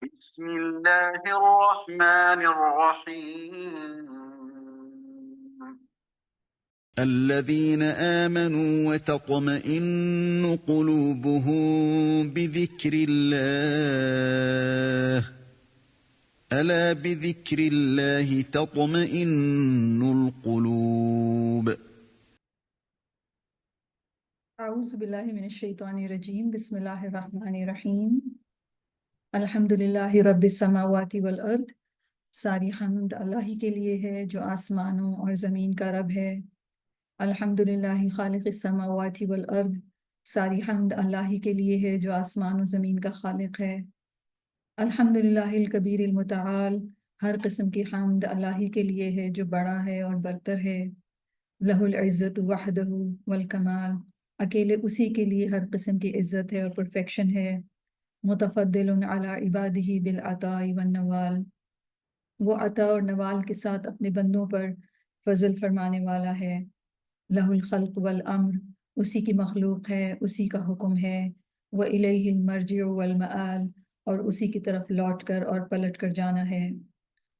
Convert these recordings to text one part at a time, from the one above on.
بسم الله الرحمن الرحيم. الذين آمنوا وتطمئن قلوبهم بذكر الله ألا بذكر الله تطمئن القلوب. اعوذ باللہ من الشیطان الرجیم بسم اللہ الرحمن الرحیم الحمد للہ رب السماوات والارض. ساری حمد اللہ ہی کے لیے ہے جو آسمانوں اور زمین کا رب ہے. الحمد للہ خالق السماوات والارض. ساری حمد اللہ ہی کے لیے ہے جو آسمان و زمین کا خالق ہے. الحمد للہ الکبیر المتعال. ہر قسم کی حمد اللہ ہی کے لیے ہے جو بڑا ہے اور برتر ہے. لہ العزت وحدہ والکمال. اکیلے اسی کے لیے ہر قسم کی عزت ہے اور پرفیکشن ہے. متفضل علی عبادہ بالعطاء والنوال. وہ عطا اور نوال کے ساتھ اپنے بندوں پر فضل فرمانے والا ہے. لہ الخلق والامر. اسی کی مخلوق ہے، اسی کا حکم ہے. وإلیہ المرجع والمآل. اور اسی کی طرف لوٹ کر اور پلٹ کر جانا ہے.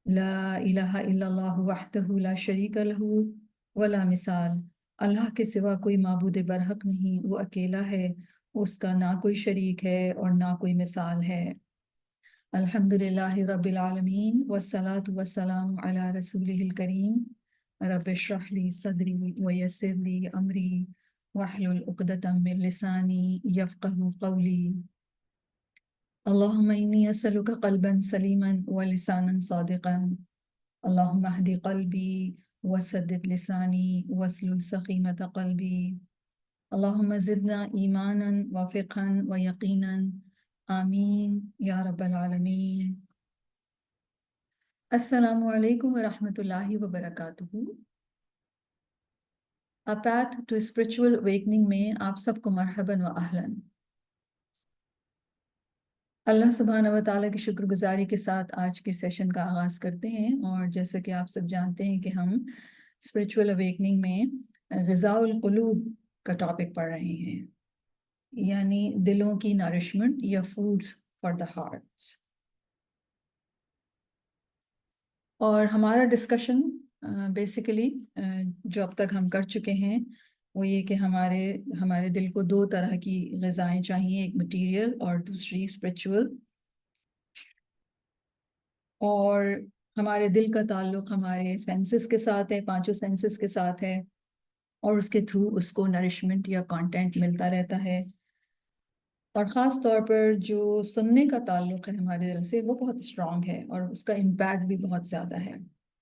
لا الہ الا اللہ وحدہ لا شریک لہ ولا مثال. اللہ کے سوا کوئی معبود برحق نہیں، وہ اکیلا ہے، اس کا نہ کوئی شریک ہے اور نہ کوئی مثال ہے. الحمدللہ رب العالمین والصلاة والسلام علی رسولہ الکریم. رب اشرح لی صدری ویسر لی امری واحلل عقدۃ من لسانی یفقہوا قولی. اللہم انی اسألک قلبا سلیما ولسانا صادقا. اللہم اہد قلبی وسدد لسانی واسلل سخیمۃ قلبی. اللہم زدنا ایمانا وفقہا ویقینا. آمین یا رب العالمین. السلام علیکم ورحمۃ اللہ وبرکاتہ. A Path to Spiritual Awakening میں آپ سب کو مرحباً و اہلاً. اللہ سبحانہ و تعالیٰ کی شکر گزاری کے ساتھ آج کے سیشن کا آغاز کرتے ہیں. اور جیسا کہ آپ سب جانتے ہیں کہ ہم اسپرچول اویکننگ میں غذاء القلوب کا ٹاپک پڑھ رہے ہیں، یعنی دلوں کی نرشمنٹ یا فوڈز فار دا ہارٹس. اور ہمارا ڈسکشن بیسیکلی جو اب تک ہم کر چکے ہیں وہ یہ کہ ہمارے دل کو دو طرح کی غذائیں چاہیے، ایک مٹیریل اور دوسری اسپرچول. اور ہمارے دل کا تعلق ہمارے سینسز کے ساتھ ہے، پانچوں سینسز کے ساتھ ہے، اور اس کے تھرو اس کو نرشمنٹ یا کانٹینٹ ملتا رہتا ہے. اور خاص طور پر جو سننے کا تعلق ہے ہمارے دل سے وہ بہت اسٹرانگ ہے اور اس کا امپیکٹ بھی بہت زیادہ ہے.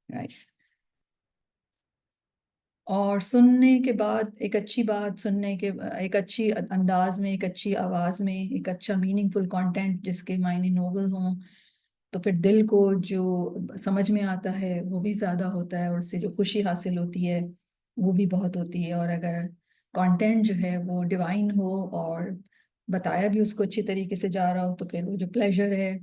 رائٹ. اور سننے کے بعد ایک اچھی بات سننے کے ایک اچھی انداز میں، ایک اچھی آواز میں، ایک اچھا میننگ فل کانٹینٹ جس کے معنی نوبل ہوں، تو پھر دل کو جو سمجھ میں آتا ہے وہ بھی زیادہ ہوتا ہے اور اس سے جو خوشی حاصل ہوتی ہے وہ بھی بہت ہوتی ہے. اور اگر کانٹینٹ جو ہے وہ ڈیوائن ہو اور بتایا بھی اس کو اچھی طریقے سے جا رہا ہو تو پھر وہ جو پلیجر ہے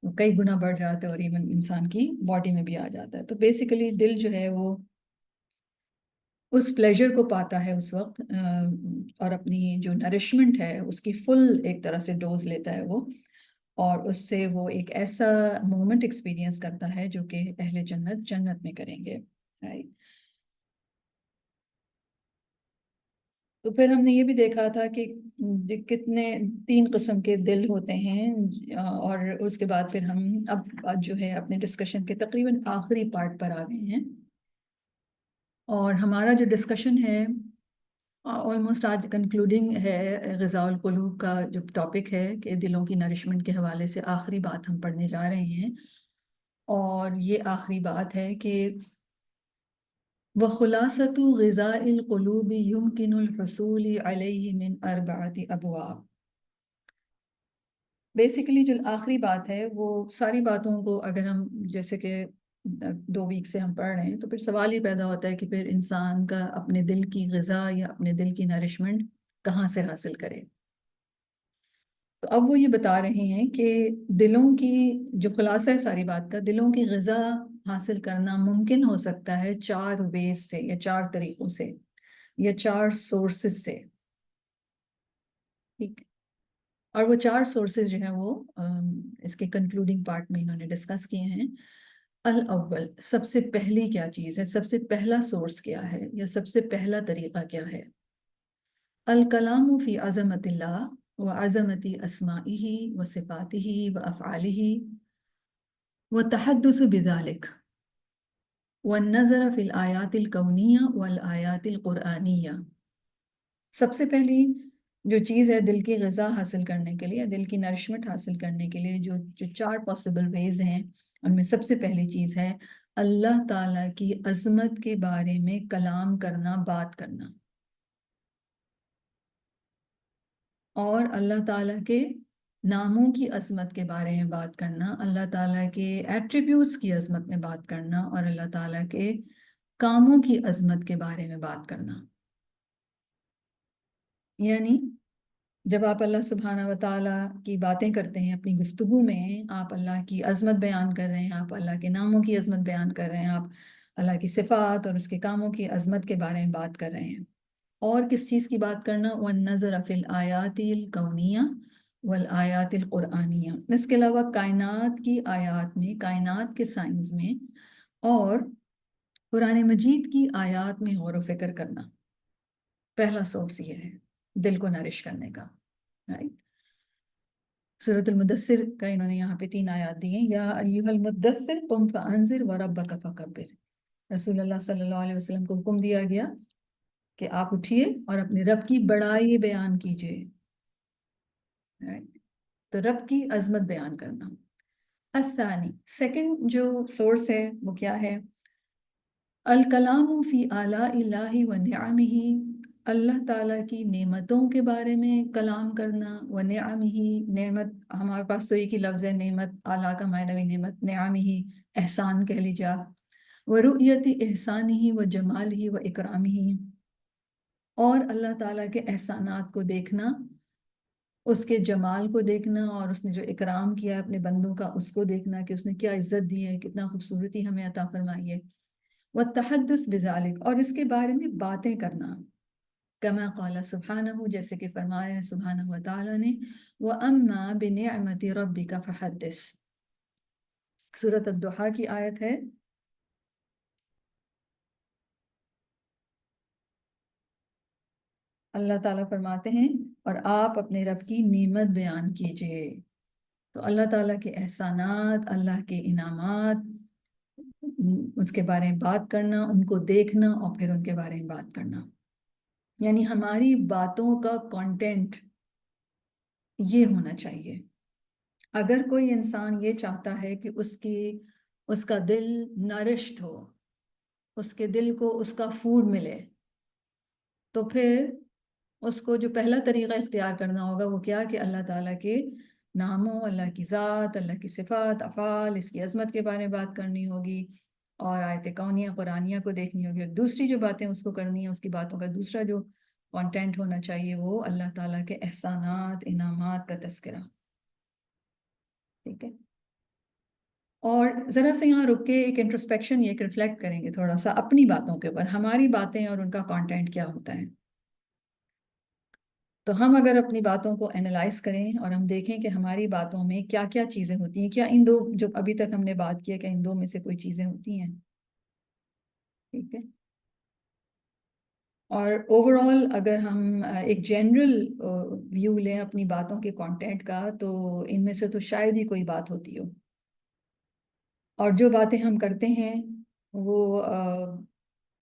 وہ کئی گنا بڑھ جاتا ہے اور ایون انسان کی باڈی میں بھی آ جاتا ہے. تو بیسیکلی دل جو ہے وہ اس پلیجر کو پاتا ہے اس وقت، اور اپنی جو نرشمنٹ ہے اس کی فل ایک طرح سے ڈوز لیتا ہے وہ، اور اس سے وہ ایک ایسا مومنٹ ایکسپیرینس کرتا ہے جو کہ اہل جنت جنت میں کریں گے. رائٹ. تو پھر ہم نے یہ بھی دیکھا تھا کہ کتنے 3 قسم کے دل ہوتے ہیں، اور اس کے بعد پھر ہم اب جو ہے اپنے ڈسکشن کے تقریباً آخری پارٹ پر آ گئے ہیں. اور ہمارا جو ڈسکشن ہے آلموسٹ آج کنکلوڈنگ ہے. غذاء القلوب کا جو ٹاپک ہے کہ دلوں کی نرشمنٹ کے حوالے سے آخری بات ہم پڑھنے جا رہے ہیں. اور یہ آخری بات ہے کہ وَخُلَاصَةُ غِذَاءِ الْقُلُوبِ يُمْكِنُ الْحُصُولِ عَلَيْهِ مِنْ 4 أبواب. بیسیکلی جو آخری بات ہے وہ ساری باتوں کو اگر ہم جیسے کہ 2 ویک سے ہم پڑھ رہے ہیں تو پھر سوال یہ پیدا ہوتا ہے کہ پھر انسان کا اپنے دل کی غذا یا اپنے دل کی نرشمنٹ کہاں سے حاصل کرے. تو اب وہ یہ بتا رہے ہیں کہ دلوں کی جو خلاصہ ہے ساری بات کا، دلوں کی غذا حاصل کرنا ممکن ہو سکتا ہے 4 ویز سے یا 4 طریقوں سے یا 4 سورسز سے. ٹھیک. اور وہ 4 سورسز جو ہیں وہ اس کے کنکلوڈنگ پارٹ میں انہوں نے ڈسکس کیے ہیں. الاول، سب سے پہلی کیا چیز ہے، سب سے پہلا سورس کیا ہے، یا سب سے پہلا طریقہ کیا ہے؟ الکلام فی عظمت اللہ وعظمت اسمائہ وصفاتہ وافعالہ والتحدث بذلک والنظر فی الآیات الکونیہ والآیات القرآنیہ. سب سے پہلی جو چیز ہے دل کی غذا حاصل کرنے کے لیے، دل کی نرشمنٹ حاصل کرنے کے لیے، جو 4 پاسبل ویز ہیں، ان میں سب سے پہلی چیز ہے اللہ تعالیٰ کی عظمت کے بارے میں کلام کرنا، بات کرنا، اور اللہ تعالیٰ کے ناموں کی عظمت کے بارے میں بات کرنا، اللہ تعالیٰ کے ایٹریبیوٹس کی عظمت میں بات کرنا، اور اللہ تعالیٰ کے کاموں کی عظمت کے بارے میں بات کرنا. یعنی جب آپ اللہ سبحانہ و تعالیٰ کی باتیں کرتے ہیں اپنی گفتگو میں، آپ اللہ کی عظمت بیان کر رہے ہیں، آپ اللہ کے ناموں کی عظمت بیان کر رہے ہیں، آپ اللہ کی صفات اور اس کے کاموں کی عظمت کے بارے میں بات کر رہے ہیں. اور کس چیز کی بات کرنا؟ وَالنَّظَرَ فِي الْآيَاتِ الْكَوْنِيَّةِ وَالْآيَاتِ الْقُرْآنِيَّةِ. اس کے علاوہ کائنات کی آیات میں، کائنات کے سائنس میں، اور قرآن مجید کی آیات میں غور و فکر کرنا. پہلا سورس یہ ہے دل کو نرش کرنے کا. رائٹ. سورۃ المدثر کا انہوں نے یہاں پہ 3 آیات دی ہیں. یا ایھا المدثر قم فانذر وربک فکبر. رسول اللہ صلی اللہ علیہ وسلم کو حکم دیا گیا کہ آپ اٹھیے اور اپنے رب کی بڑائی بیان کیجئے. تو رب کی عظمت بیان کرنا. الثانی، سیکنڈ جو سورس ہے وہ کیا ہے؟ الکلام فی آلاء اللہ و نعمہ. اللہ تعالیٰ کی نعمتوں کے بارے میں کلام کرنا. و نعمہ، نعمت ہمارے پاس تو ایک ہی لفظ ہے نعمت، آلاء کا معنی بھی نعمت، نعمہ احسان کہہ لیجیے آپ. و رؤیت احسانہ و جمالہ و اکرامہ، اور اللہ تعالیٰ کے احسانات کو دیکھنا، اس کے جمال کو دیکھنا، اور اس نے جو اکرام کیا ہے اپنے بندوں کا اس کو دیکھنا کہ اس نے کیا عزت دی ہے، کتنا خوبصورتی ہمیں عطا فرمائی ہے. والتحدث بذالک، اور اس کے بارے میں باتیں کرنا. کما قال سبحانہ، جیسے کہ فرمایا ہے سبحانہ و تعالیٰ نے، وَأَمَّا بِنِعْمَةِ رَبِّكَ فَحَدِّثْ. سورۃ الضحیٰ کی آیت ہے. اللہ تعالیٰ فرماتے ہیں اور آپ اپنے رب کی نعمت بیان کیجئے. تو اللہ تعالیٰ کے احسانات، اللہ کے انعامات، اس کے بارے میں بات کرنا، ان کو دیکھنا اور پھر ان کے بارے میں بات کرنا. یعنی ہماری باتوں کا کانٹینٹ یہ ہونا چاہیے. اگر کوئی انسان یہ چاہتا ہے کہ اس کا دل نرشت ہو، اس کے دل کو اس کا فوڈ ملے، تو پھر اس کو جو پہلا طریقہ اختیار کرنا ہوگا وہ کیا کہ اللہ تعالیٰ کے ناموں، اللہ کی ذات، اللہ کی صفات، افعال، اس کی عظمت کے بارے میں بات کرنی ہوگی، اور آیت کونیہ قرآنیہ کو دیکھنی ہوگی، اور دوسری جو باتیں اس کو کرنی ہیں، اس کی باتوں کا دوسرا جو کانٹینٹ ہونا چاہیے وہ اللہ تعالیٰ کے احسانات، انعامات کا تذکرہ. ٹھیک ہے. اور ذرا سے یہاں رک کے ایک انٹروسپیکشن، ایک ریفلیکٹ کریں گے تھوڑا سا اپنی باتوں کے اوپر، ہماری باتیں اور ان کا کانٹینٹ کیا ہوتا ہے. تو ہم اگر اپنی باتوں کو انالائز کریں اور ہم دیکھیں کہ ہماری باتوں میں کیا کیا چیزیں ہوتی ہیں، کیا ان 2 جو ابھی تک ہم نے بات کی ہے، کیا ان 2 میں سے کوئی چیزیں ہوتی ہیں. ٹھیک ہے. اور اوور آل اگر ہم ایک جنرل ویو لیں اپنی باتوں کے کانٹینٹ کا، تو ان میں سے تو شاید ہی کوئی بات ہوتی ہو. اور جو باتیں ہم کرتے ہیں وہ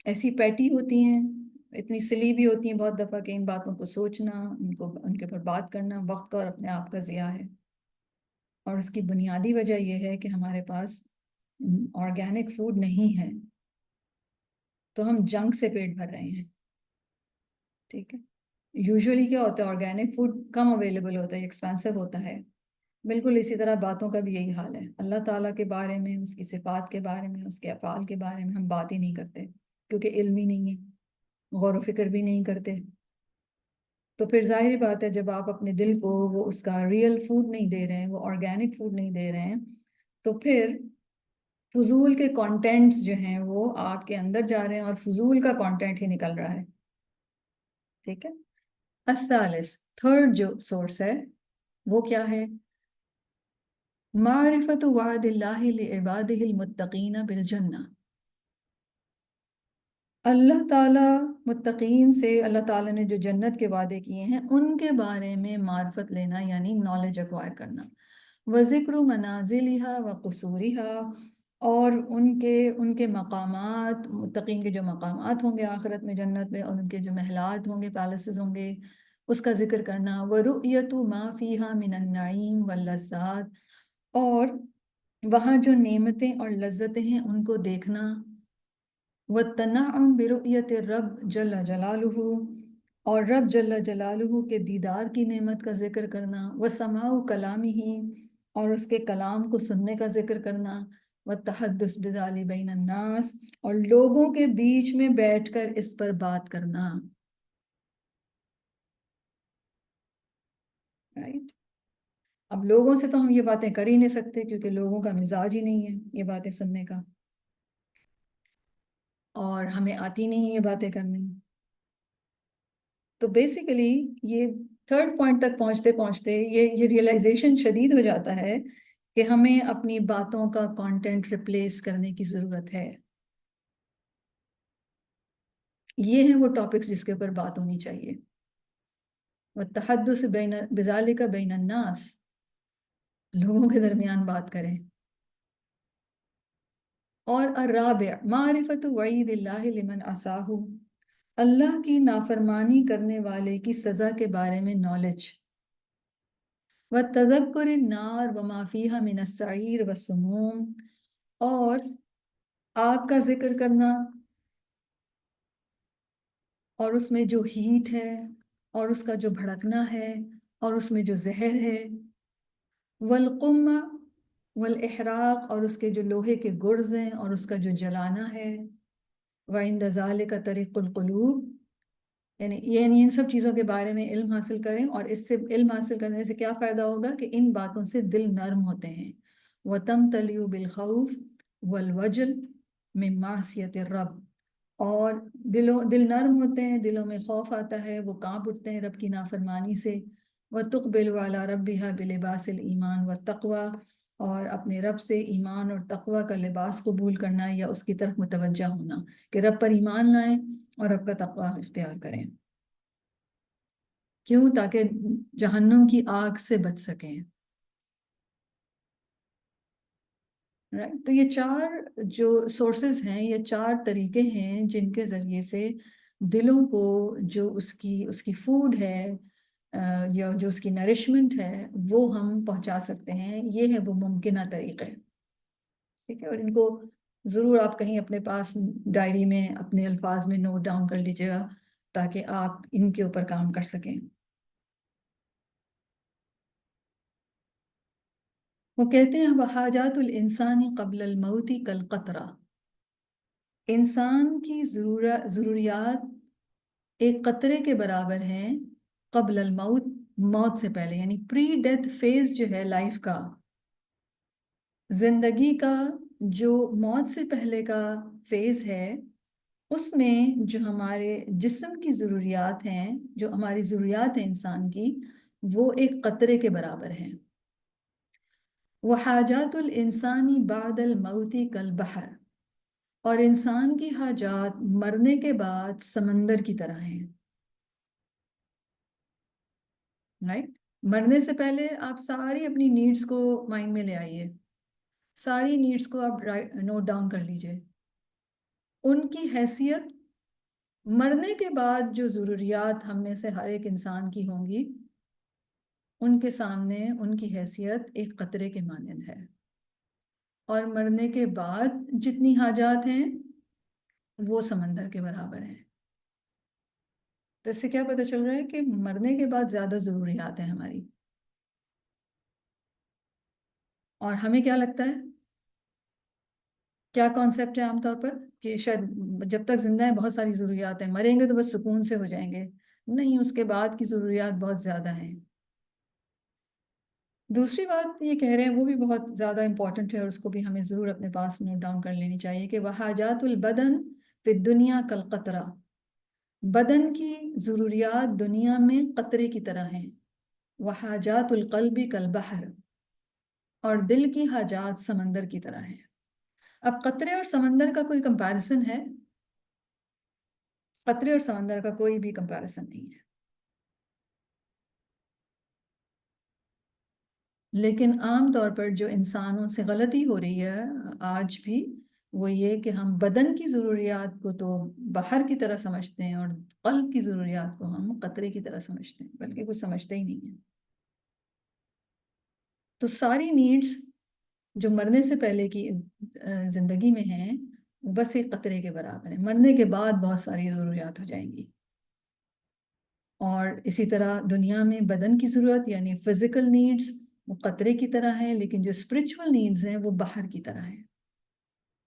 ایسی پیٹی ہوتی ہیں، اتنی سلی بھی ہوتی ہیں بہت دفعہ کہ ان باتوں کو سوچنا، ان کے اوپر بات کرنا وقت اور اپنے آپ کا ضیاع ہے. اور اس کی بنیادی وجہ یہ ہے کہ ہمارے پاس آرگینک فوڈ نہیں ہے، تو ہم جنک سے پیٹ بھر رہے ہیں. ٹھیک ہے. یوزولی کیا ہوتا ہے، آرگینک فوڈ کم اویلیبل ہوتا ہے، ایکسپینسو ہوتا ہے. بالکل اسی طرح باتوں کا بھی یہی حال ہے. اللہ تعالیٰ کے بارے میں، اس کی صفات کے بارے میں، اس کے افعال کے بارے میں ہم بات ہی نہیں کرتے، کیونکہ علم ہی نہیں ہے، غور و فکر بھی نہیں کرتے. تو پھر ظاہر بات ہے جب آپ اپنے دل کو وہ اس کا ریئل فوڈ نہیں دے رہے ہیں، وہ آرگینک فوڈ نہیں دے رہے ہیں، تو پھر فضول کے کانٹینٹس جو ہیں وہ آپ کے اندر جا رہے ہیں اور فضول کا کانٹینٹ ہی نکل رہا ہے. ٹھیک ہے. الثالث، تھرڈ جو سورس ہے وہ کیا ہے؟ معرفت وعد اللہ لعبادہ المتقین بالجنہ، اللہ تعالیٰ متقین سے اللہ تعالیٰ نے جو جنت کے وعدے کیے ہیں ان کے بارے میں معرفت لینا، یعنی نالج ایکوائر کرنا۔ وذکر منازلها وقصورها، اور ان کے مقامات، متقین کے جو مقامات ہوں گے آخرت میں جنت میں، اور ان کے جو محلات ہوں گے، پیلسز ہوں گے، اس کا ذکر کرنا۔ ورؤیت ما فیہا من النعیم واللذات، اور وہاں جو نعمتیں اور لذتیں ہیں ان کو دیکھنا۔ وَالتَّنَعُّمْ بِرُؤْيَةِ الرَّبِّ جَلَّ جَلَالُهُ، اور رب جل جلالہ کے دیدار کی نعمت کا ذکر کرنا۔ وَسَمَاعُ كَلَامِهِ، اور اس کے کلام کو سننے کا ذکر کرنا۔ وَالتَّحَدُّثُ بِذَلِكَ بَيْنَ النَّاسِ، اور لوگوں کے بیچ میں بیٹھ کر اس پر بات کرنا۔ رائٹ؟ اب لوگوں سے تو ہم یہ باتیں کر ہی نہیں سکتے کیونکہ لوگوں کا مزاج ہی نہیں ہے یہ باتیں سننے کا، اور ہمیں آتی نہیں یہ باتیں کرنی۔ تو بیسیکلی یہ تھرڈ پوائنٹ تک پہنچتے پہنچتے یہ ریئلائزیشن شدید ہو جاتا ہے کہ ہمیں اپنی باتوں کا کانٹینٹ ریپلیس کرنے کی ضرورت ہے۔ یہ ہیں وہ ٹاپکس جس کے اوپر بات ہونی چاہیے۔ والتحدث بذالک بین الناس، لوگوں کے درمیان بات کریں۔ اور الرابع معرفت وعید اللہ لمن عصاہ، اللہ کی نافرمانی کرنے والے کی سزا کے بارے میں نالج۔ وَتَذَكُّرِ النَّارِ وَمَا فِيهَا مِنَ السَّعِيرِ وَالسُّمُومِ، اور آگ کا ذکر کرنا اور اس میں جو ہیٹ ہے اور اس کا جو بھڑکنا ہے اور اس میں جو زہر ہے۔ والقمہ والاحراق، اور اس کے جو لوہے کے گرز ہیں اور اس کا جو جلانا ہے۔ وعند ذلک طریق القلوب، یعنی ان سب چیزوں کے بارے میں علم حاصل کریں، اور اس سے علم حاصل کرنے سے کیا فائدہ ہوگا کہ ان باتوں سے دل نرم ہوتے ہیں۔ وَتَمْتَلِئُ بِالْخَوْفِ وَالْوَجْلِ مِن مَعْصِیَةِ الرَّبِّ، اور دل نرم ہوتے ہیں، دلوں میں خوف آتا ہے، وہ کانپ اٹھتے ہیں رب کی نافرمانی سے۔ وَتُقْبِلُ عَلَى رَبِّهَا بِلِبَاسِ الْإِيمَانِ وَالتَّقْوَى، اور اپنے رب سے ایمان اور تقوی کا لباس قبول کرنا یا اس کی طرف متوجہ ہونا، کہ رب پر ایمان لائیں اور رب کا تقوی اختیار کریں۔ کیوں؟ تاکہ جہنم کی آگ سے بچ سکیں۔ تو یہ چار جو سورسز ہیں، یہ چار طریقے ہیں جن کے ذریعے سے دلوں کو جو اس کی فوڈ ہے یا جو اس کی نرشمنٹ ہے وہ ہم پہنچا سکتے ہیں۔ یہ ہے وہ ممکنہ طریقے، ٹھیک ہے؟ اور ان کو ضرور آپ کہیں اپنے پاس ڈائری میں اپنے الفاظ میں نوٹ ڈاؤن کر لیجیے گا تاکہ آپ ان کے اوپر کام کر سکیں۔ وہ کہتے ہیں وحاجات الانسانی قبل الموت کالقطرہ، انسان کی ضروریات ایک قطرے کے برابر ہیں قبل الموت، موت سے پہلے، یعنی پری ڈیتھ فیز جو ہے لائف کا، زندگی کا جو موت سے پہلے کا فیز ہے، اس میں جو ہمارے جسم کی ضروریات ہیں، جو ہماری ضروریات ہیں انسان کی، وہ ایک قطرے کے برابر ہیں۔ وحاجات الانسانی بعد الموت کالبحر، اور انسان کی حاجات مرنے کے بعد سمندر کی طرح ہیں۔ رائٹ؟ مرنے سے پہلے آپ ساری اپنی نیڈز کو مائنڈ میں لے آئیے، ساری نیڈز کو آپ نوٹ ڈاؤن کر لیجئے۔ ان کی حیثیت مرنے کے بعد جو ضروریات ہم میں سے ہر ایک انسان کی ہوں گی، ان کے سامنے ان کی حیثیت ایک قطرے کے مانند ہے، اور مرنے کے بعد جتنی حاجات ہیں وہ سمندر کے برابر ہیں۔ تو اس سے کیا پتہ چل رہا ہے کہ مرنے کے بعد زیادہ ضروریات ہیں ہماری۔ اور ہمیں کیا لگتا ہے، کیا کانسیپٹ ہے عام طور پر، کہ شاید جب تک زندہ ہیں بہت ساری ضروریات ہیں، مریں گے تو بس سکون سے ہو جائیں گے۔ نہیں، اس کے بعد کی ضروریات بہت زیادہ ہیں۔ دوسری بات یہ کہہ رہے ہیں وہ بھی بہت زیادہ امپورٹنٹ ہے، اور اس کو بھی ہمیں ضرور اپنے پاس نوٹ ڈاؤن کر لینی چاہیے، کہ وحاجات البدن فی الدنیا کالقطرہ، بدن کی ضروریات دنیا میں قطرے کی طرح ہیں۔ وحاجات القلب کالبحر، اور دل کی حاجات سمندر کی طرح ہیں۔ اب قطرے اور سمندر کا کوئی کمپیریزن ہے؟ قطرے اور سمندر کا کوئی بھی کمپیریزن نہیں ہے، لیکن عام طور پر جو انسانوں سے غلطی ہو رہی ہے آج بھی، وہ یہ کہ ہم بدن کی ضروریات کو تو بحر کی طرح سمجھتے ہیں اور قلب کی ضروریات کو ہم قطرے کی طرح سمجھتے ہیں، بلکہ کچھ سمجھتے ہی نہیں ہیں۔ تو ساری نیڈز جو مرنے سے پہلے کی زندگی میں ہیں بس ایک قطرے کے برابر ہیں، مرنے کے بعد بہت ساری ضروریات ہو جائیں گی۔ اور اسی طرح دنیا میں بدن کی ضرورت یعنی فزیکل نیڈز وہ قطرے کی طرح ہیں، لیکن جو اسپرچول نیڈز ہیں وہ بحر کی طرح ہیں،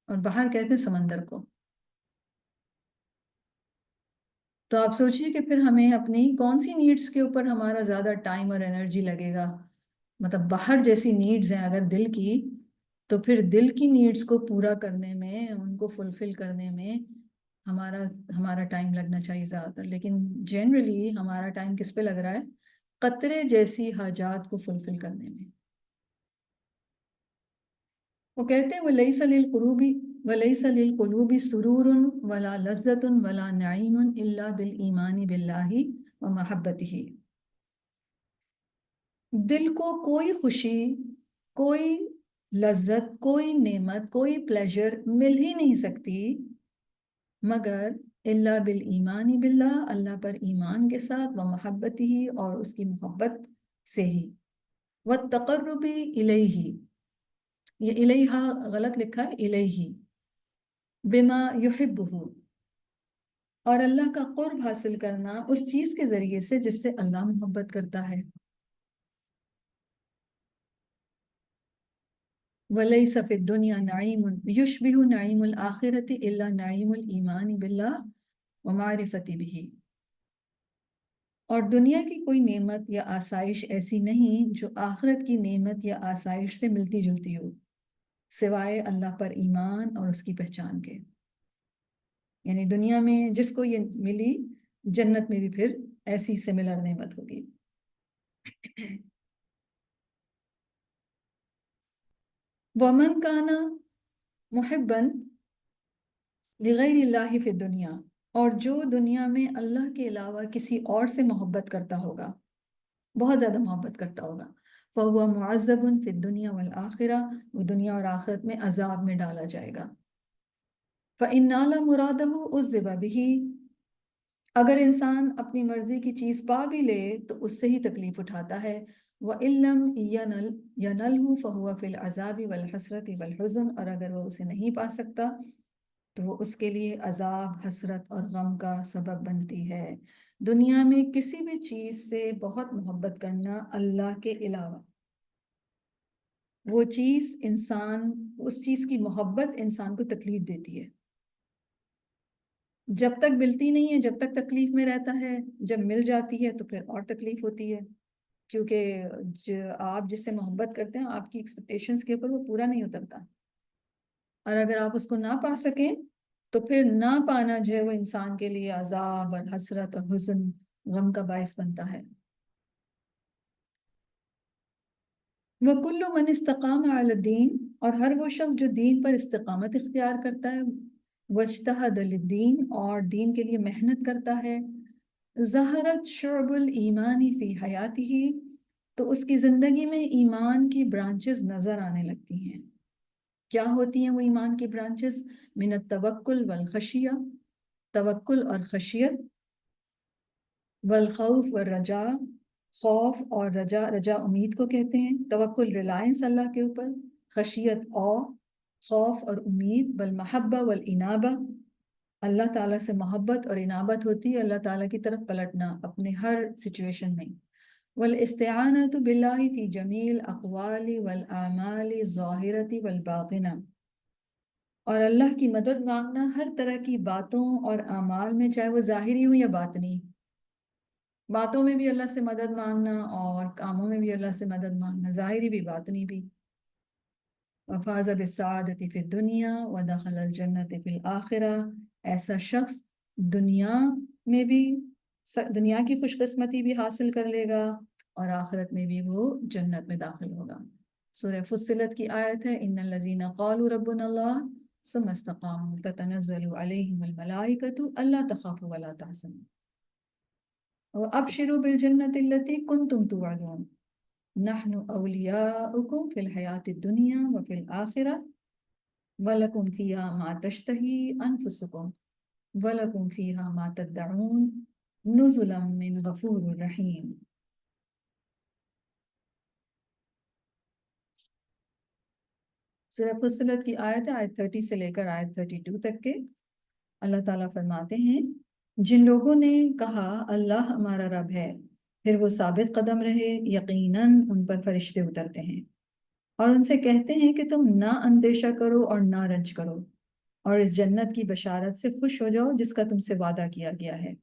اور بحر کہتے ہیں سمندر کو۔ تو آپ سوچئے کہ پھر ہمیں اپنی کون سی نیڈز کے اوپر ہمارا زیادہ ٹائم اور انرجی لگے گا؟ مطلب بحر جیسی نیڈز ہیں اگر دل کی، تو پھر دل کی نیڈز کو پورا کرنے میں، ان کو فلفل کرنے میں ہمارا ٹائم لگنا چاہیے زیادہ تر، لیکن جنرلی ہمارا ٹائم کس پہ لگ رہا ہے؟ قطرے جیسی حاجات کو فلفل کرنے میں۔ وہ کہتے ہیں وَلَيْسَ لِلْقُلُوبِ سُرُورٌ وَلَا لَذَّةٌ وَلَا نَعِيمٌ إِلَّا بِالْإِيمَانِ بِاللَّهِ وَمَحَبَّتِهِ۔ دل کو کوئی خوشی، کوئی لذت، کوئی نعمت، کوئی پلیجر مل ہی نہیں سکتی مگر الا بالایمان باللہ، اللہ پر ایمان کے ساتھ، ومحبتہ اور اس کی محبت سے ہی، والتقرب الیہ، یہ الیہا غلط لکھا ہے، الیہ، بما یحبہ، اور اللہ کا قرب حاصل کرنا اس چیز کے ذریعے سے جس سے اللہ محبت کرتا ہے۔ وَلَيْسَ فِي الدُّنْيَا نَعِيمٌ يُشْبِهُ نَعِيمُ الْآخِرَةِ إِلَّا نَعِيمُ الْإِيمَانِ بِاللَّهِ وَمَعْرِفَةِ بِهِ، اور دنیا کی کوئی نعمت یا آسائش ایسی نہیں جو آخرت کی نعمت یا آسائش سے ملتی جلتی ہو، سوائے اللہ پر ایمان اور اس کی پہچان کے۔ یعنی دنیا میں جس کو یہ ملی، جنت میں بھی پھر ایسی سملر نعمت ہوگی۔ وَمَنْ كَانَ مُحِبًّا لِغَيْرِ اللَّهِ فِي الدُّنْيَا، اور جو دنیا میں اللہ کے علاوہ کسی اور سے محبت کرتا ہوگا، بہت زیادہ محبت کرتا ہوگا، فَهُوَ مُعَذَّبٌ فِي الدُّنْيَا وَالْآخِرَةِ، وہ دنیا اور آخرت میں عذاب میں ڈالا جائے گا۔ فَإِنْ نَالَ مُرَادَهُ عُذِّبَ بِهِ، اگر انسان اپنی مرضی کی چیز پا بھی لے تو اس سے ہی تکلیف اٹھاتا ہے۔ وَإِن لَّمْ يَنَلْهُ فَهُوَ فِي الْعَذَابِ وَالْحَسْرَةِ وَالْحُزْنِ، اور اگر وہ اسے نہیں پا سکتا تو وہ اس کے لیے عذاب، حسرت اور غم کا سبب بنتی ہے۔ دنیا میں کسی بھی چیز سے بہت محبت کرنا اللہ کے علاوہ، وہ چیز اس چیز کی محبت انسان کو تکلیف دیتی ہے۔ جب تک ملتی نہیں ہے جب تک تکلیف میں رہتا ہے، جب مل جاتی ہے تو پھر اور تکلیف ہوتی ہے، کیونکہ آپ جس سے محبت کرتے ہیں آپ کی ایکسپیکٹیشنز کے اوپر وہ پورا نہیں اترتا، اور اگر آپ اس کو نہ پا سکیں تو پھر نہ پانا جو ہے وہ انسان کے لیے عذاب اور حسرت اور حزن، غم کا باعث بنتا ہے۔ وَكُلُّ مَنِ اسْتَقَامَ عَلَى الدِّينِ، اور ہر وہ شخص جو دین پر استقامت اختیار کرتا ہے، وَاجْتَهَدَ لِلدِّينِ، اور دین کے لیے محنت کرتا ہے، ظَهَرَتْ شُعْبُ الْإِيمَانِ فِي حَيَاتِهِ، تو اس کی زندگی میں ایمان کی برانچز نظر آنے لگتی ہیں۔ کیا ہوتی ہیں وہ ایمان کی برانچز؟ من التوکل والخشیہ، توکل اور خشیت، والخوف والرجاء، خوف اور رجا، رجا امید کو کہتے ہیں، توکل ریلائنس اللہ کے اوپر، خشیت خوف اور امید، والمحبہ والانابہ، اللہ تعالیٰ سے محبت اور انابت ہوتی ہے، اللہ تعالیٰ کی طرف پلٹنا اپنے ہر سچویشن میں، والاستعانة باللہ فی جمیع الاقوال والاعمال الظاہرة والباطنہ، اور اللہ کی مدد مانگنا ہر طرح کی باتوں اور اعمال میں، چاہے وہ ظاہری ہوں یا باطنی، باتوں میں بھی اللہ سے مدد مانگنا اور کاموں میں بھی اللہ سے مدد مانگنا، ظاہری بھی باطنی بھی۔ وفاز بالسعادۃ فی الدنیا ودخل الجنۃ فی الآخرہ، ایسا شخص دنیا میں بھی دنیا کی خوش قسمتی بھی حاصل کر لے گا اور آخرت میں بھی وہ جنت میں داخل ہوگا۔ سورہ فصلت کی آیت ہے ان الذین قالوا ربنا اللہ ثم استقاموا تتنزل علیہم الملائکۃ الا تخافوا ولا تحزنوا وابشروا بالجنۃ التي كنتم توعدون نحن اولیاؤکم فی الحیاۃ الدنیا وفی الآخرہ وَلَكُمْ فِيهَا مَا تَشْتَهِي أَنفُسُكُمْ وَلَكُمْ فِيهَا مَا تَدَّعُونَ نُزُلًا مِّنْ غَفُورٍ رَحِيمٍ۔ سورہ فصلت کی آیت ہے، آیت 30 سے لے کر آیت 32 تک کے۔ اللہ تعالیٰ فرماتے ہیں جن لوگوں نے کہا اللہ ہمارا رب ہے پھر وہ ثابت قدم رہے، یقیناً ان پر فرشتے اترتے ہیں اور ان سے کہتے ہیں کہ تم نہ اندیشہ کرو اور نہ رنج کرو اور اس جنت کی بشارت سے خوش ہو جاؤ جس کا تم سے وعدہ کیا گیا ہے۔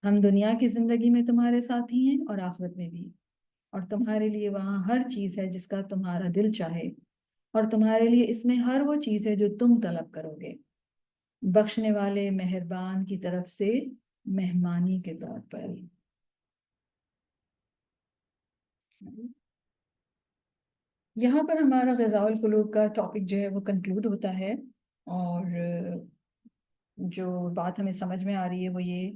ہم دنیا کی زندگی میں تمہارے ساتھ ہی ہیں اور آخرت میں بھی، اور تمہارے لیے وہاں ہر چیز ہے جس کا تمہارا دل چاہے، اور تمہارے لیے اس میں ہر وہ چیز ہے جو تم طلب کرو گے، بخشنے والے مہربان کی طرف سے مہمانی کے طور پر۔ یہاں پر ہمارا غذاء القلوب کا ٹاپک جو ہے وہ کنکلوڈ ہوتا ہے، اور جو بات ہمیں سمجھ میں آ رہی ہے وہ یہ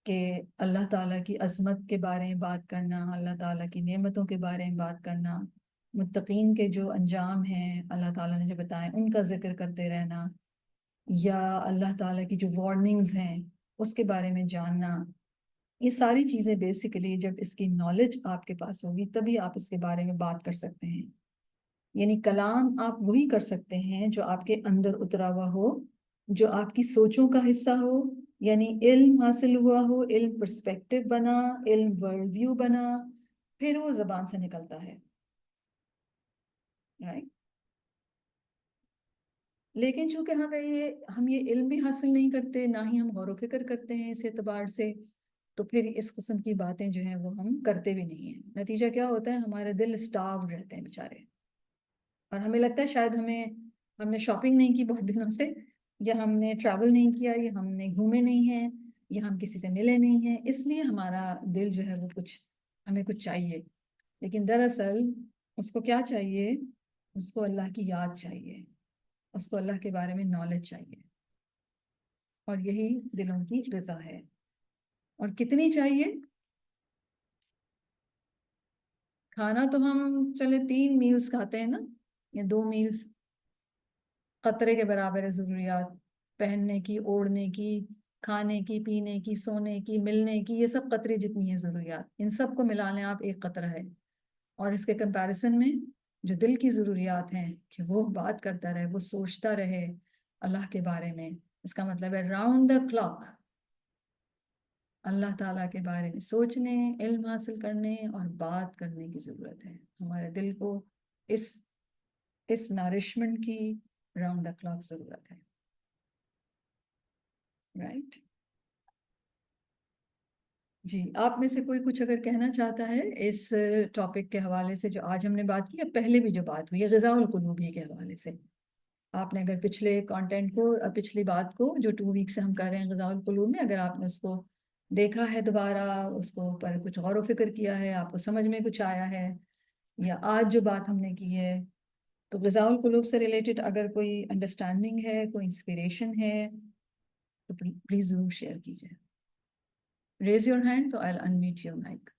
کہ اللہ تعالیٰ کی عظمت کے بارے میں بات کرنا، اللہ تعالیٰ کی نعمتوں کے بارے میں بات کرنا، متقین کے جو انجام ہیں اللہ تعالیٰ نے جو بتائیں ان کا ذکر کرتے رہنا، یا اللہ تعالیٰ کی جو وارننگز ہیں اس کے بارے میں جاننا، یہ ساری چیزیں بیسیکلی جب اس کی نالج آپ کے پاس ہوگی تبھی آپ اس کے بارے میں بات کر سکتے ہیں۔ یعنی کلام آپ وہی کر سکتے ہیں جو آپ کے اندر اترا ہوا ہو، جو آپ کی سوچوں کا حصہ ہو، یعنی علم حاصل ہوا ہو، علم پرسپیکٹو بنا، علم ورلڈ ویو بنا، پھر وہ زبان سے نکلتا ہے، رائٹ؟ لیکن چونکہ ہم یہ علم بھی حاصل نہیں کرتے، نہ ہی ہم غور و فکر کرتے ہیں اس اعتبار سے، تو پھر اس قسم کی باتیں جو ہیں وہ ہم کرتے بھی نہیں ہیں۔ نتیجہ کیا ہوتا ہے؟ ہمارے دل اسٹارو رہتے ہیں بیچارے، اور ہمیں لگتا ہے شاید ہم نے شاپنگ نہیں کی بہت دنوں سے، یا ہم نے ٹریول نہیں کیا، یا ہم نے گھومے نہیں ہیں، یا ہم کسی سے ملے نہیں ہیں، اس لیے ہمارا دل جو ہے وہ ہمیں کچھ چاہیے۔ لیکن دراصل اس کو کیا چاہیے؟ اس کو اللہ کی یاد چاہیے، اس کو اللہ کے بارے میں نالج چاہیے، اور یہی دلوں کی غذا ہے۔ اور کتنی چاہیے؟ کھانا تو ہم چلے 3 میلز کھاتے ہیں نا، یا 2 میلز، قطرے کے برابر ہے ضروریات، پہننے کی، اوڑھنے کی، کھانے کی، پینے کی، سونے کی، ملنے کی، یہ سب قطرے جتنی ہیں ضروریات، ان سب کو ملا لیں آپ ایک قطرہ ہے۔ اور اس کے کمپیریزن میں جو دل کی ضروریات ہیں کہ وہ بات کرتا رہے، وہ سوچتا رہے اللہ کے بارے میں، اس کا مطلب ہے راؤنڈ دا کلاک اللہ تعالیٰ کے بارے میں سوچنے، علم حاصل کرنے اور بات کرنے کی ضرورت ہے۔ ہمارے دل کو اس نارشمنٹ کی راؤنڈ دا کلاک ضرورت ہے، رائٹ؟ جی، آپ میں سے کوئی کچھ اگر کہنا چاہتا ہے اس ٹاپک کے حوالے سے جو آج ہم نے بات کی، یا پہلے بھی جو بات ہوئی ہے غذاء القلوب کے حوالے سے، آپ نے اگر پچھلے کانٹینٹ کو، پچھلی بات کو جو 2 ویک سے ہم کر رہے ہیں غذاء القلوب میں، اگر آپ نے اس کو دیکھا ہے دوبارہ، اس کو پر کچھ غور و فکر کیا ہے، آپ کو سمجھ میں کچھ آیا ہے، یا آج جو بات ہم نے کی ہے، تو غذاء القلوب سے ریلیٹڈ اگر کوئی انڈرسٹینڈنگ ہے، کوئی انسپریشن ہے، تو پلیز ضرور شیئر کیجیے۔ ریز یور ہینڈ تو I'll unmute your mic۔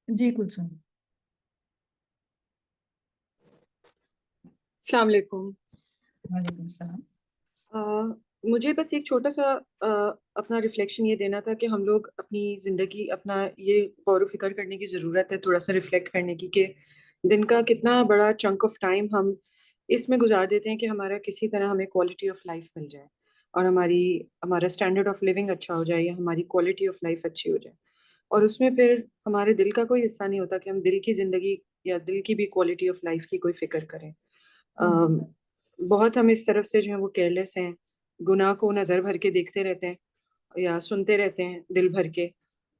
جی کلثوم۔ السلام علیکم۔ وعلیکم السلام۔ مجھے بس ایک چھوٹا سا اپنا ریفلیکشن یہ دینا تھا کہ ہم لوگ اپنی زندگی، اپنا یہ غور و فکر کرنے کی ضرورت ہے، تھوڑا سا ریفلیکٹ کرنے کی کہ دن کا کتنا بڑا چنک آف ٹائم ہم اس میں گزار دیتے ہیں کہ ہمارا کسی طرح ہمیں کوالٹی آف لائف مل جائے، اور ہمارا اسٹینڈرڈ آف لیونگ اچھا ہو جائے، یا ہماری کوالٹی آف لائف اچھی ہو جائے، اور اس میں پھر ہمارے دل کا کوئی حصہ نہیں ہوتا کہ ہم دل کی زندگی یا دل کی بھی کوالٹی آف لائف کی کوئی فکر کریں۔ بہت ہم اس طرف سے جو ہیں وہ کیئرلیس ہیں، گناہ کو نظر بھر کے دیکھتے رہتے ہیں یا سنتے رہتے ہیں دل بھر کے،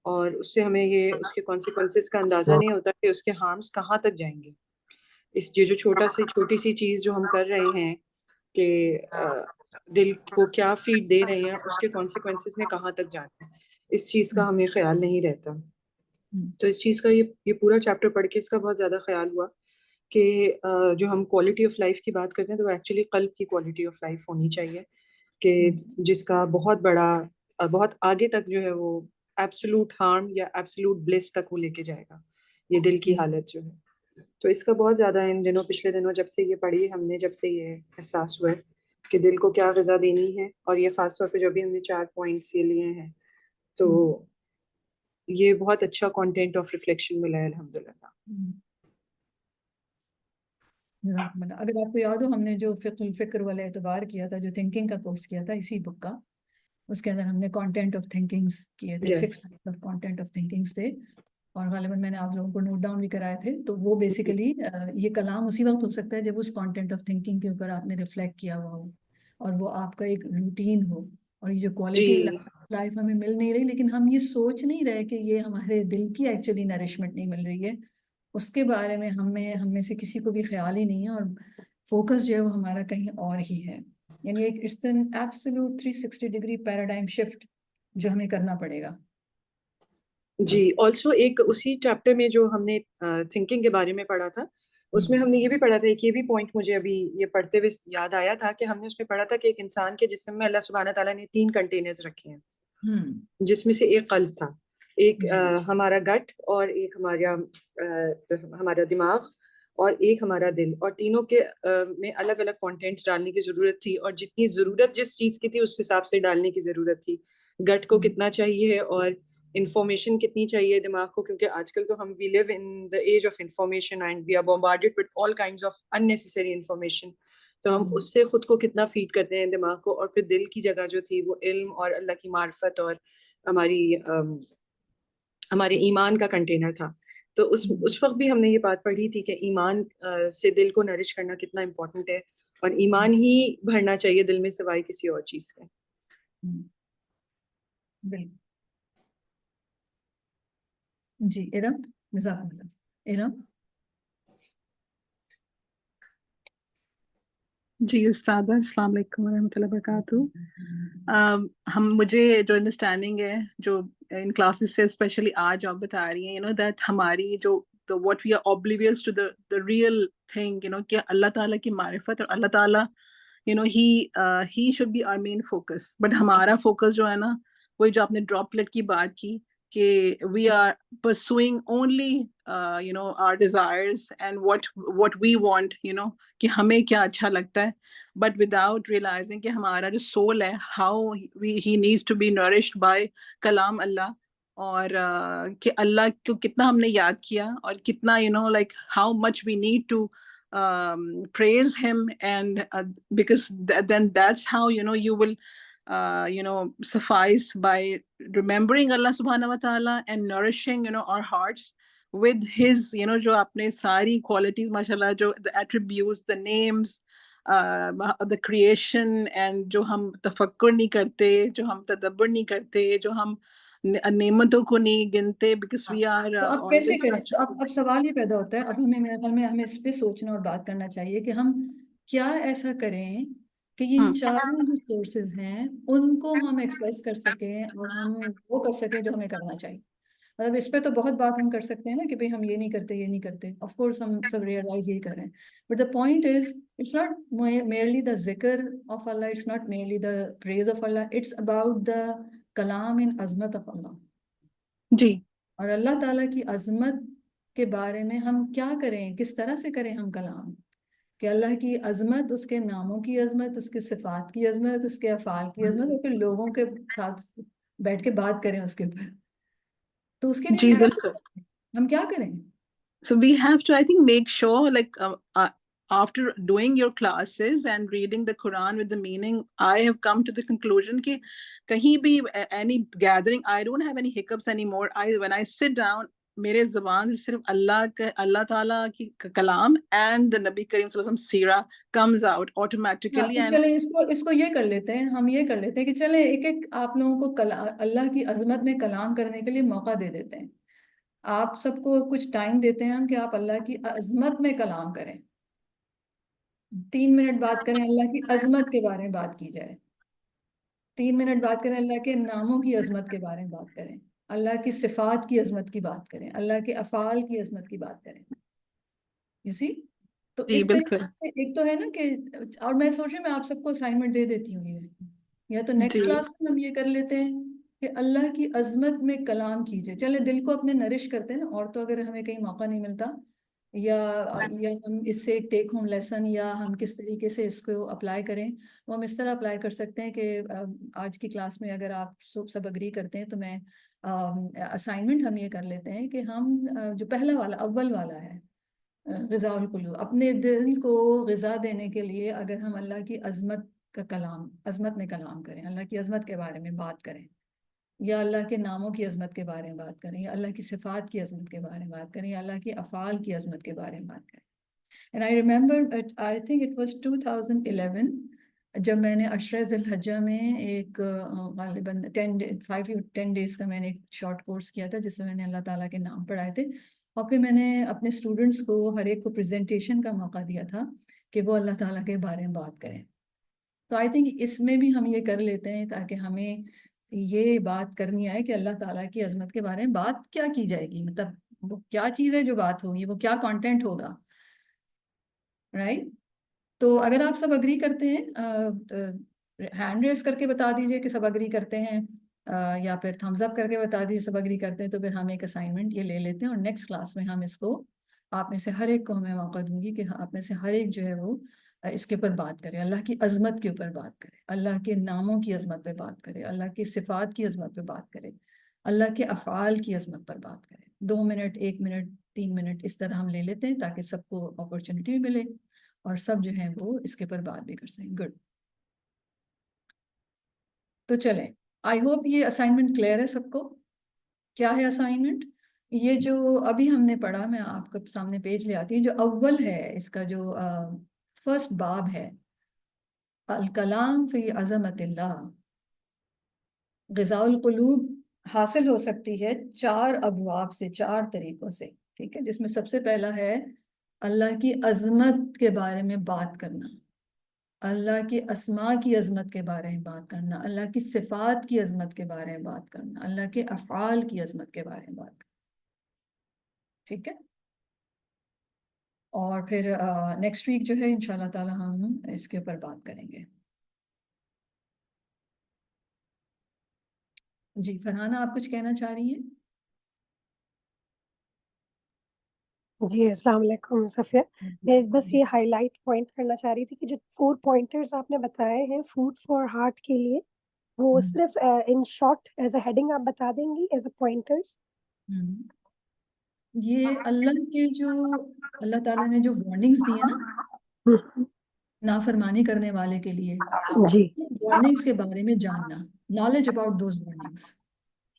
اور اس سے ہمیں یہ اس کے کانسیکوینسز کا اندازہ نہیں ہوتا کہ اس کے ہارمس کہاں تک جائیں گے. اس جو چھوٹی سی چیز جو ہم کر رہے ہیں کہ دل کو کیا فیڈ دے رہے ہیں, اس کے کانسیکوینسز نے کہاں تک جانا ہے, اس چیز کا ہمیں خیال نہیں رہتا. تو اس چیز کا یہ پورا چیپٹر پڑھ کے اس کا بہت زیادہ خیال ہوا کہ جو ہم کوالٹی آف لائف کی بات کرتے ہیں تو وہ ایکچولی قلب کی کوالٹی آف لائف ہونی چاہیے, کہ جس کا بہت بڑا بہت آگے تک جو ہے وہ ایبسولوٹ ہارم یا ایبسولوٹ بلیس تک وہ لے کے جائے گا, یہ دل کی حالت جو ہے. تو اس کا بہت زیادہ ان دنوں, پچھلے دنوں جب سے یہ پڑھی ہم نے, جب سے یہ احساس ہوا کہ دل کو کیا غذا دینی ہے, اور یہ خاص طور پہ جو بھی ہم نے 4 پوائنٹس یہ لیے ہیں, تو یہ بہت اچھا کانٹینٹ آف ریفلیکشن ملا ہے الحمدللہ. اگر آپ کو یاد ہو, ہم نے جو فقہ الفکر والا اعتبار کیا تھا, جو تھنکنگ کا کورس کیا تھا اسی بک کا, اس کے اندر ہم نے کانٹینٹ آف تھنکنگس کیے تھے, 6 کانٹینٹ آف تھنکنگس تھے, اور غالباً میں نے آپ لوگوں کو نوٹ ڈاؤن بھی کرائے تھے. تو وہ بیسیکلی یہ کلام اسی وقت ہو سکتا ہے جب اس کانٹینٹ آف تھنکنگ کے اوپر آپ نے ریفلیکٹ کیا ہوا ہو, اور وہ آپ کا ایک روٹین ہو. اور یہ جو کوالٹی لائف ہمیں مل نہیں رہی, لیکن ہم یہ سوچ نہیں رہے کہ یہ ہمارے دل کی ایکچولی نرشمنٹ نہیں مل رہی ہے, اس کے بارے میں ہم میں سے کسی کو بھی خیال ہی نہیں ہے, اور فوکس جو ہے وہ ہمارا کہیں اور ہی ہے. یعنی ایک it's an absolute 360 degree paradigm shift جو ہمیں کرنا پڑے گا. جی, آلسو ایک اسی چیپٹر میں جو ہم نے تھنکنگ کے بارے میں پڑھا تھا, اس میں ہم نے یہ بھی پڑھا تھا, ایک یہ بھی پوائنٹ مجھے ابھی یہ پڑھتے ہوئے یاد آیا تھا کہ ہم نے اس میں پڑھا تھا کہ ایک انسان کے جسم میں اللہ سبحانہ تعالیٰ نے 3 کنٹینرز رکھے ہیں, جس میں سے ایک قلب تھا, ایک ہمارا گٹ, اور ایک ہمارا دماغ, اور ایک ہمارا دل, اور تینوں کے میں الگ الگ کانٹینٹس ڈالنے کی ضرورت تھی, اور جتنی ضرورت جس چیز کی تھی اس حساب سے ڈالنے کی ضرورت تھی. گٹ کو کتنا چاہیے اور انفارمیشن کتنی چاہیے دماغ کو, کیونکہ آج کل تو ہم we live in the age of information and we are bombarded with all kinds of unnecessary information. تو ہم اس سے خود کو کتنا فیڈ کرتے ہیں دماغ کو, اور پھر دل کی جگہ جو تھی وہ علم اور اللہ کی معرفت اور ہمارے ایمان کا کنٹینر تھا. تو اس وقت بھی ہم نے یہ بات پڑھی تھی کہ ایمان سے دل کو نرش کرنا کتنا امپورٹنٹ ہے, اور ایمان ہی بھرنا چاہیے دل میں سوائے کسی اور چیز کے. بالکل. جی ارم, جزاک اللہ. ارم. جی استاد, السلام علیکم ورحمۃ اللہ وبرکاتہ. مجھے جو انڈرسٹینڈنگ ہے جو ان کلاسز سے اسپیشلی آج آپ بتا رہی ہیں, دیٹ ہماری جو what we are oblivious to the real thing, کہ اللہ تعالیٰ کی معرفت, اور اللہ تعالیٰ he should be our main focus. But ہمارا فوکس جو ہے نا, وہی جو آپ نے ڈراپلیٹ کی بات کی کہ we are pursuing only our desires and what we want, کہ ہمیں کیا اچھا لگتا ہے, but without realizing کہ ہمارا جو soul ہے, how he needs to be nourished by کلام اللہ, اور کہ اللہ کو کتنا ہم نے یاد کیا, اور کتنا like how much we need to praise him, and because then that's how you will suffice by remembering Allah subhanahu wa ta'ala and nourishing our hearts with his جو اپنے ساری qualities mashallah, جو the attributes, the names, the creation, and جو ہم تفکر نہیں کرتے, جو ہم تدبر نہیں کرتے, جو ہم نعمتوں کو نہیں گنتے, because we are اب کیسے کریں. اب سوال یہ پیدا ہوتا ہے, اب ہمیں اس پہ سوچنا اور بات کرنا چاہیے کہ ہم کیا ایسا کریں کہ ان چاروں جو سورسز ہیں ان کو ہم ایکسیس کر سکیں, اور ہم وہ کر سکیں جو ہمیں کرنا چاہیے. مطلب اس پہ تو بہت بات ہم کر سکتے ہیں نا کہ بھئی ہم یہ نہیں کرتے, یہ نہیں کرتے. آف کورس ہم سب ریئلائز یہی کر رہے ہیں, but the point is it's not merely the ذکر of Allah, it's not merely the praise of Allah, it's about the کلام ان عظمت آف اللہ. جی, اور اللہ تعالیٰ کی عظمت کے بارے میں ہم کیا کریں, کس طرح سے کریں ہم کلام, کہ اللہ کی عظمت, اس کے ناموں کی عظمت, اس کے صفات کی عظمت, اس کے افعال کی عظمت, اور پھر لوگوں کے ساتھ بیٹھ کے بات کریں اس کے اوپر. تو اس کے لیے ہم کیا کریں؟ So we have to, I think, make sure, like after doing your classes and reading the Quran with the meaning, I have come to the conclusion that kahin bhi any gathering, I don't have any hiccups anymore. When I sit down, میرے زبان سے صرف اللہ تعالیٰ کی کلام and نبی کریم صلی اللہ علیہ وسلم سیرہ کمز آؤٹ آٹومیٹیکلی. چلیں اس کو یہ کر لیتے ہیں، ہم یہ کر لیتے ہیں کہ چلیں ایک ایک آپ لوگوں کو اللہ کی عظمت میں کلام کرنے کے لیے موقع دے دیتے ہیں. آپ سب کو کچھ ٹائم دیتے ہیں ہم کہ آپ اللہ کی عظمت میں کلام کریں. 3 منٹ بات کریں، اللہ کی عظمت کے بارے میں بات کی جائے. 3 منٹ بات کریں، اللہ کے ناموں کی عظمت کے بارے میں بات کریں، اللہ کی صفات کی عظمت کی بات کریں، اللہ کے افعال کی عظمت کی بات کریں. یو سی، تو جی اس بالکل. طریقے سے ایک تو ہے نا کہ، اور میں سوچ رہی میں آپ سب کو اسائنمنٹ دے دیتی ہوں یہ، یا تو نیکسٹ جی کلاس میں ہم یہ کر لیتے ہیں کہ اللہ کی عظمت میں کلام کیجئے. چلے دل کو اپنے نرش کرتے ہیں نا، اور تو اگر ہمیں کہیں موقع نہیں ملتا، یا ہم اس سے ایک ٹیک ہوم لیسن یا ہم کس طریقے سے اس کو اپلائی کریں، وہ ہم اس طرح اپلائی کر سکتے ہیں کہ آج کی کلاس میں اگر آپ سب اگری کرتے ہیں تو میں اسائنمنٹ ہم یہ کر لیتے ہیں کہ ہم جو پہلا والا اول والا ہے غذاء القلوب، اپنے دل کو غذا دینے کے لیے اگر ہم اللہ کی عظمت کا کلام، عظمت میں کلام کریں، اللہ کی عظمت کے بارے میں بات کریں، یا اللہ کے ناموں کی عظمت کے بارے میں بات کریں، یا اللہ کی صفات کی عظمت کے بارے میں بات کریں، یا اللہ کے افعال کی عظمت کے بارے میں بات کریں. And I remember, I think it was 2011 جب میں نے عشرہ ذی الحجہ میں ایک غالباً 10 days کا میں نے ایک شارٹ کورس کیا تھا جس میں نے اللہ تعالیٰ کے نام پڑھائے تھے، اور پھر میں نے اپنے اسٹوڈنٹس کو ہر ایک کو پریزنٹیشن کا موقع دیا تھا کہ وہ اللہ تعالیٰ کے بارے میں بات کریں. تو آئی تھنک اس میں بھی ہم یہ کر لیتے ہیں تاکہ ہمیں یہ بات کرنی آئے کہ اللہ تعالیٰ کی عظمت کے بارے میں بات کیا کی جائے گی، مطلب وہ کیا چیز ہے جو بات ہوگی، وہ کیا کانٹینٹ ہوگا. رائٹ؟ تو اگر آپ سب اگری کرتے ہیں ہینڈ ریز کر کے بتا دیجئے کہ سب اگری کرتے ہیں، یا پھر تھمز اپ کر کے بتا دیجئے سب اگری کرتے ہیں، تو پھر ہم ایک اسائنمنٹ یہ لے لیتے ہیں، اور نیکسٹ کلاس میں ہم اس کو آپ میں سے ہر ایک کو میں موقع دوں گی کہ آپ میں سے ہر ایک جو ہے وہ اس کے اوپر بات کرے، اللہ کی عظمت کے اوپر بات کرے، اللہ کے ناموں کی عظمت پہ بات کرے، اللہ کی صفات کی عظمت پہ بات کرے، اللہ کے افعال کی عظمت پر بات کرے. 2 منٹ، 1 منٹ، 3 منٹ اس طرح ہم لے لیتے ہیں تاکہ سب کو اپرچونٹی بھی ملے اور سب جو ہیں وہ اس کے اوپر بات بھی کر سکیں. گڈ. تو چلیں، آئی ہوپ یہ اسائنمنٹ کلیئر ہے سب کو. کیا ہے اسائنمنٹ؟ یہ جو ابھی ہم نے پڑھا، میں آپ کے سامنے پیج لے آتی ہوں، جو اول ہے اس کا جو فرسٹ باب ہے، الکلام فی عظمت اللہ. غذاء القلوب حاصل ہو سکتی ہے 4 ابواب سے، 4 طریقوں سے، ٹھیک ہے، جس میں سب سے پہلا ہے اللہ کی عظمت کے بارے میں بات کرنا، اللہ کی اسماء کی عظمت کے بارے میں بات کرنا، اللہ کی صفات کی عظمت کے بارے میں بات کرنا، اللہ کے افعال کی عظمت کے بارے میں بات کرنا. ٹھیک ہے، اور پھر نیکسٹ ویک جو ہے انشاءاللہ تعالی ہم اس کے اوپر بات کریں گے. جی فرحانہ، آپ کچھ کہنا چاہ رہی ہیں؟ جی السلام علیکم صفیہ. میں بس یہ ہائی لائٹ پوائنٹ کرنا چاہ رہی تھی کہ جو 4 پوائنٹرز آپ نے بتائے ہیں فوڈ فار ہارٹ کے لیے، وہ صرف in short as a heading آپ بتا دیں گی ایز اے پوائنٹرز؟ یہ اللہ کے جو اللہ تعالیٰ نے جو وارننگز دی ہیں نا نافرمانی کرنے والے کے لیے، جی وارننگز کے بارے میں جاننا، نالج اباؤٹ دوز وارننگز.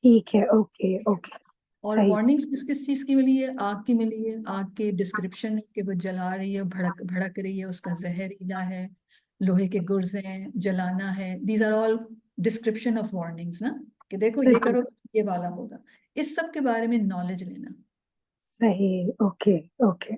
ٹھیک ہے، اوکے اوکے. اور وارننگز کس کس چیز کی ملی ہے؟ آگ کی ملی ہے، آگ کے ڈسکرپشن ہے کہ وہ جلا رہی ہے، بھڑک رہی ہے، اس کا زہریلا ہے، لوہے کے گرز ہیں، جلانا ہے. These are all description of warnings نا، کہ دیکھو یہ کرو یہ والا ہوگا. اس سب کے بارے میں نالج لینا. صحیح، اوکے اوکے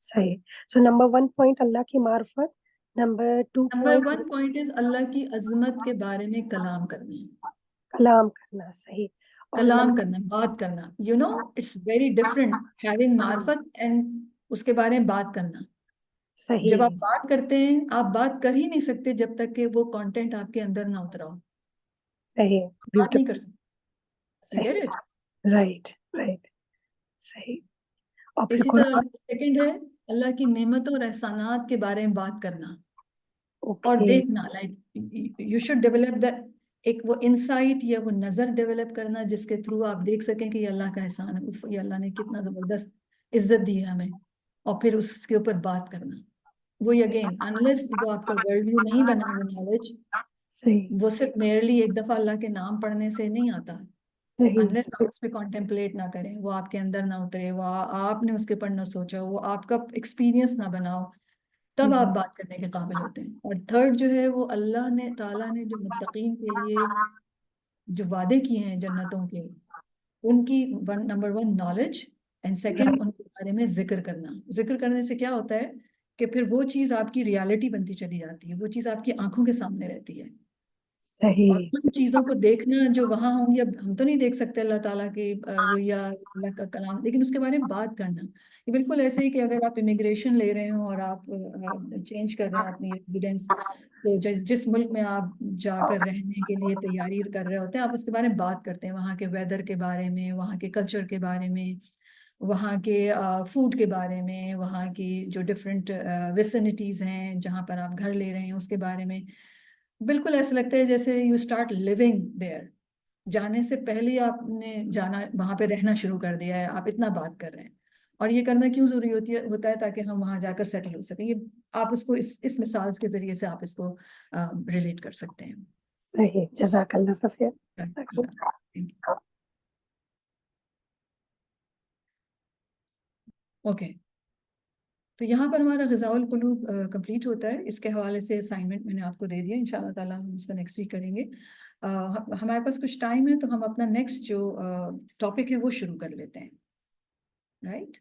صحیح. سو نمبر 1 پوائنٹ اللہ کی معرفت. نمبر 2 1 پوائنٹ از اللہ کی عظمت کے بارے میں کلام کرنا، کلام کرنا. صحیح. کلام کرنا، بات کرنا. You know it's very different having معرفت اینڈ اس کے بارے میں بات کرنا. صحیح جب آپ بات کرتے ہیں، آپ بات کر ہی نہیں سکتے جب تک کہ وہ کانٹینٹ آپ کے اندر نہ اترا ہو. صحیح، بات نہیں کر سکتے. صحیح، رائٹ رائٹ صحیح. اور پھر اسی طرح قرآن. سیکنڈ ہے اللہ کی نعمتوں اور احسانات کے بارے میں بات کرنا اور اوکے دیکھنا. لائک یو شوڈ ڈیولپ ایک وہ انسائٹ یا وہ نظر ڈیولپ کرنا جس کے تھرو آپ دیکھ سکیں کہ یہ اللہ کا احسان ہے، یہ اللہ نے کتنا زبردست عزت دی ہے ہمیں، اور پھر اس کے اوپر بات کرنا. وہی اگین انلیس وہ آپ کا ورلڈ ویو نہیں بنا وہ نالج، صحیح وہ صرف میرلی ایک دفعہ اللہ کے نام پڑھنے سے نہیں آتا. صحیح انلیس آپ صحیح اس پہ کانٹمپلیٹ نہ کریں، وہ آپ کے اندر نہ اترے، وہ آپ نے اس کے پر نہ سوچا، وہ آپ کا ایکسپیرینس نہ بناؤ، تب آپ بات کرنے کے قابل ہوتے ہیں۔ اور تھرڈ جو ہے وہ اللہ نے تعالیٰ نے جو متقین کے لیے جو وعدے کیے ہیں جنتوں کے، ان کی number one knowledge, and second in کے بارے میں ذکر کرنا۔ ذکر کرنے سے کیا ہوتا ہے کہ پھر وہ چیز آپ کی ریالٹی بنتی چلی جاتی ہے، وہ چیز آپ کی آنکھوں کے سامنے رہتی ہے، اور صحیح ان چیزوں کو دیکھنا جو وہاں ہوں گی، اب ہم تو نہیں دیکھ سکتے اللہ تعالیٰ کی رویا، اللہ کا کلام، لیکن اس کے بارے میں بات کرنا، یہ بالکل ایسے ہی کہ اگر آپ امیگریشن لے رہے ہوں اور آپ چینج کر رہے ہیں اپنی ریزیڈنس، تو جس ملک میں آپ جا کر رہنے کے لیے تیاری کر رہے ہوتے ہیں، آپ اس کے بارے میں بات کرتے ہیں، وہاں کے ویدر کے بارے میں، وہاں کے کلچر کے بارے میں، وہاں کے فوڈ کے بارے میں، وہاں کی جو ڈفرینٹ ویسنٹیز ہیں جہاں پر آپ گھر لے رہے ہیں اس کے بارے میں۔ بالکل ایسا لگتا ہے جیسے یو اسٹارٹ لیونگ دیئر، جانے سے پہلے ہی آپ نے جانا، وہاں پہ رہنا شروع کر دیا ہے، آپ اتنا بات کر رہے ہیں۔ اور یہ کرنا کیوں ضروری ہوتا ہے تاکہ ہم وہاں جا کر سیٹل ہو سکیں۔ یہ آپ اس کو اس مثال کے ذریعے سے آپ اس کو ریلیٹ کر سکتے ہیں۔ صحیح، جزاک اللہ صفیہ۔ اوکے، تو یہاں پر ہمارا غذاء القلوب کمپلیٹ ہوتا ہے۔ اس کے حوالے سے اسائنمنٹ میں نے آپ کو دے دیا، انشاءاللہ تعالیٰ ہم اس کا نیکسٹ ویک کریں گے۔ ہمارے پاس کچھ ٹائم ہے تو ہم اپنا نیکسٹ جو ٹاپک ہے وہ شروع کر لیتے ہیں، رائٹ؟